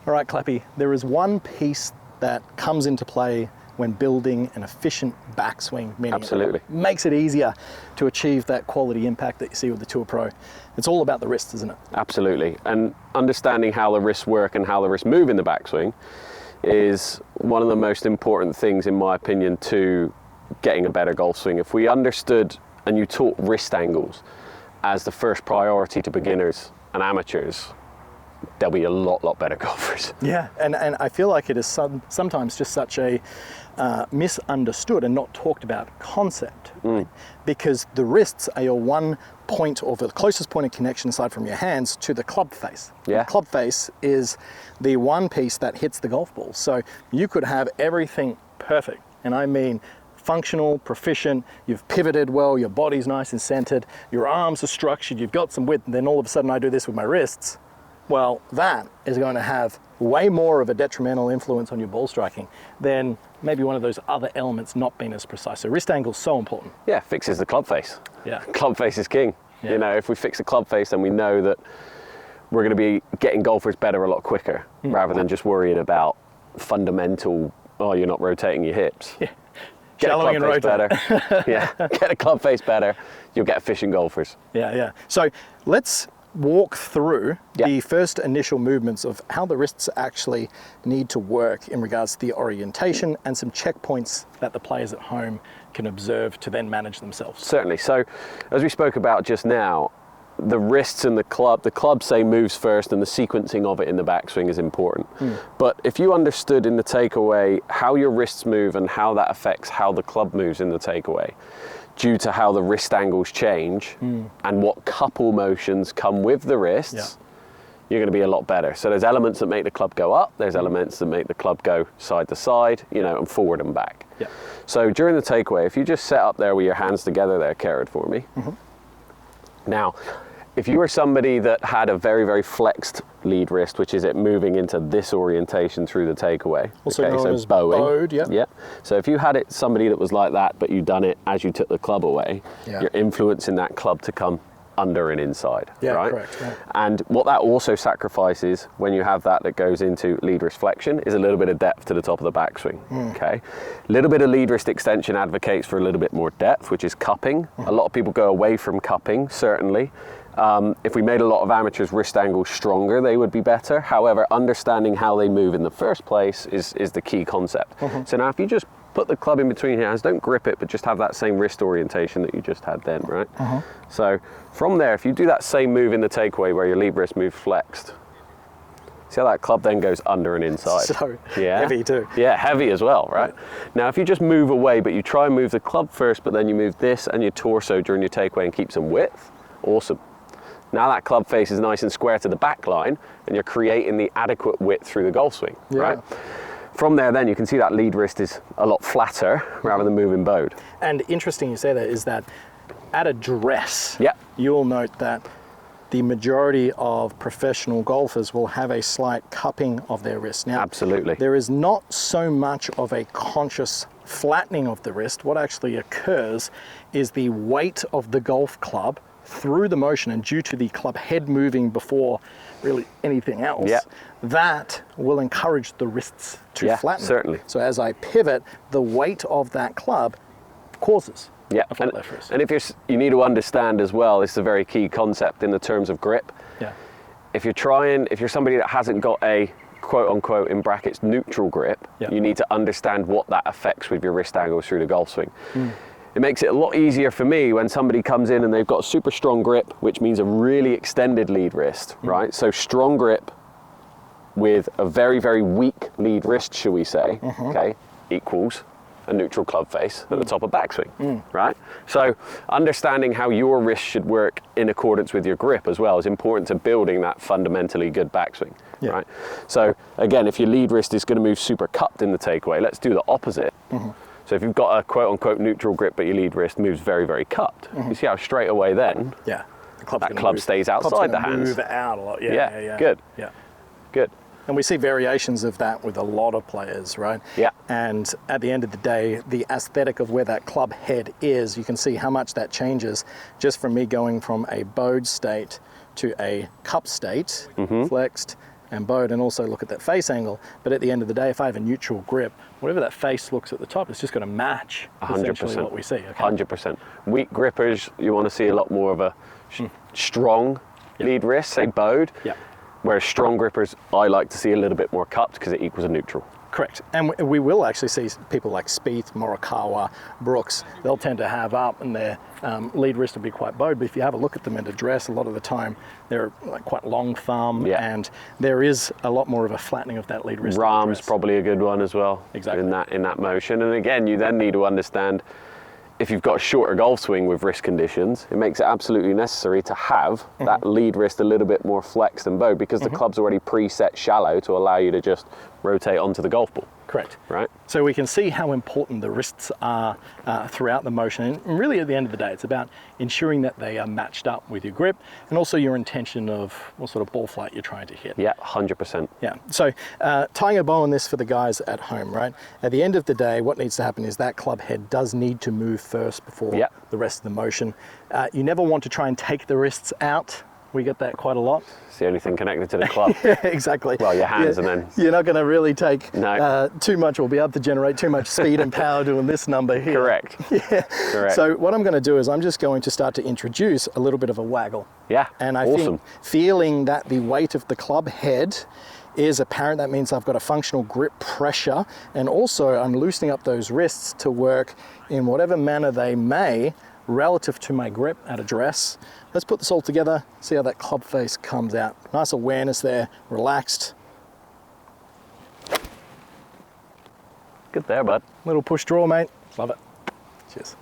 All right, Clappy, there is one piece that comes into play when building an efficient backswing, meaning Absolutely. it makes it easier to achieve that quality impact that you see with the Tour Pro. It's all about the wrists, isn't it? Absolutely. And understanding how the wrists work and how the wrists move in the backswing is one of the most important things, in my opinion, to getting a better golf swing. If we understood and you taught wrist angles as the first priority to beginners and amateurs, there'll be a lot better golfers. Yeah, and I feel like it is sometimes just such a misunderstood and not talked about concept, right? Because the wrists are your one point, or the closest point of connection aside from your hands, to the club face. Yeah. The club face is the one piece that hits the golf ball. So you could have everything perfect, and I mean functional, proficient, you've pivoted well, your body's nice and centered, your arms are structured, you've got some width, and then all of a sudden I do this with my wrists. Well, that is going to have way more of a detrimental influence on your ball striking than maybe one of those other elements not being as precise. So wrist angle is so important. Yeah, fixes the club face. Yeah. Club face is king. Yeah. You know, if we fix the club face, then we know that we're going to be getting golfers better a lot quicker, rather than just worrying about fundamental, oh, you're not rotating your hips. Yeah. Get Shallowing a club face better. Yeah, get a club face better. You'll get efficient golfers. Yeah. So let's walk through Yeah. the first initial movements of how the wrists actually need to work in regards to the orientation and some checkpoints that the players at home can observe to then manage themselves. Certainly. So, as we spoke about just now, the wrists and the club say moves first, and the sequencing of it in the backswing is important. But if you understood in the takeaway how your wrists move and how that affects how the club moves in the takeaway, due to how the wrist angles change and what couple motions come with the wrists, you're going to be a lot better. So there's elements that make the club go up, there's elements that make the club go side to side, you know, and forward and back. Yeah. So during the takeaway, if you just set up there with your hands together there, Kerrod, for me. Now, if you were somebody that had a very flexed lead wrist, which is it moving into this orientation through the takeaway. Also known as bowed, yeah. Yeah. So if you had it somebody that was like that, but you'd done it as you took the club away, you're influencing that club to come under and inside, right? Correct. Yeah. And what that also sacrifices when you have that goes into lead wrist flexion is a little bit of depth to the top of the backswing, okay? A little bit of lead wrist extension advocates for a little bit more depth, which is cupping. A lot of people go away from cupping, certainly. If we made a lot of amateurs' wrist angles stronger, they would be better. However, understanding how they move in the first place is the key concept. So now if you just put the club in between your hands, don't grip it, but just have that same wrist orientation that you just had then, right? So from there, if you do that same move in the takeaway where your lead wrist moves flexed, see how that club then goes under and inside? So heavy too. Yeah, heavy as well, right? Now, if you just move away, but you try and move the club first, but then you move this and your torso during your takeaway and keep some width, awesome. Now that club face is nice and square to the back line, and you're creating the adequate width through the golf swing, right? From there, then, you can see that lead wrist is a lot flatter rather than moving bowed. And interesting you say that is that at address, Yeah. you'll note that the majority of professional golfers will have a slight cupping of their wrist. Now, Absolutely. there is not so much of a conscious flattening of the wrist. What actually occurs is the weight of the golf club through the motion, and due to the club head moving before really anything else, that will encourage the wrists to flatten. Certainly. So as I pivot, the weight of that club causes a flat left wrist. And if you need to understand as well, this is a very key concept in the terms of grip. Yeah. If you're somebody that hasn't got a quote unquote in brackets neutral grip, you need to understand what that affects with your wrist angles through the golf swing. It makes it a lot easier for me when somebody comes in and they've got a super strong grip, which means a really extended lead wrist, right? So strong grip with a very weak lead wrist, shall we say, okay, equals a neutral club face at the top of backswing, right? So understanding how your wrist should work in accordance with your grip as well is important to building that fundamentally good backswing, right? So again, if your lead wrist is going to move super cupped in the takeaway, let's do the opposite. So if you've got a quote-unquote neutral grip, but your lead wrist moves very cupped, you see how straight away then the that club stays outside the hands. Move out a lot. Good. Yeah. Good. And we see variations of that with a lot of players, right? Yeah. And at the end of the day, the aesthetic of where that club head is, you can see how much that changes just from me going from a bowed state to a cup state, flexed, and bowed, and also look at that face angle. But at the end of the day, if I have a neutral grip, whatever that face looks at the top, it's just going to match essentially what we see. Okay? 100%. Weak grippers, you want to see a lot more of a strong lead wrist, say bowed. Yep. Whereas strong grippers, I like to see a little bit more cupped because it equals a neutral. Correct. And we will actually see people like Spieth, Morikawa, Brooks, they'll tend to have up and their lead wrist will be quite bowed. But if you have a look at them in a dress, a lot of the time they're like quite long thumb, and there is a lot more of a flattening of that lead wrist. Rahm's probably a good one as well. Exactly. In that motion. And again, you then need to understand if you've got a shorter golf swing with wrist conditions, it makes it absolutely necessary to have that lead wrist a little bit more flexed and bowed because the club's already preset shallow to allow you to just rotate onto the golf ball. Correct. Right. So we can see how important the wrists are throughout the motion. And really at the end of the day, it's about ensuring that they are matched up with your grip and also your intention of what sort of ball flight you're trying to hit. Yeah, 100%. Yeah, so tying a bow on this for the guys at home, right? At the end of the day, what needs to happen is that club head does need to move first before the rest of the motion. You never want to try and take the wrists out. We get that quite a lot. It's the only thing connected to the club. Yeah, exactly. Well, your hands and then... You're not going to really take too much or be able to generate too much speed and power doing this number here. Correct. Yeah. Correct. So what I'm going to do is I'm just going to start to introduce a little bit of a waggle. Yeah, and I think feeling that the weight of the club head is apparent, that means I've got a functional grip pressure, and also I'm loosening up those wrists to work in whatever manner they may relative to my grip at address. Let's put this all together, see how that club face comes out. Nice awareness there, relaxed. Good there, bud. Little push draw, mate. Love it. Cheers.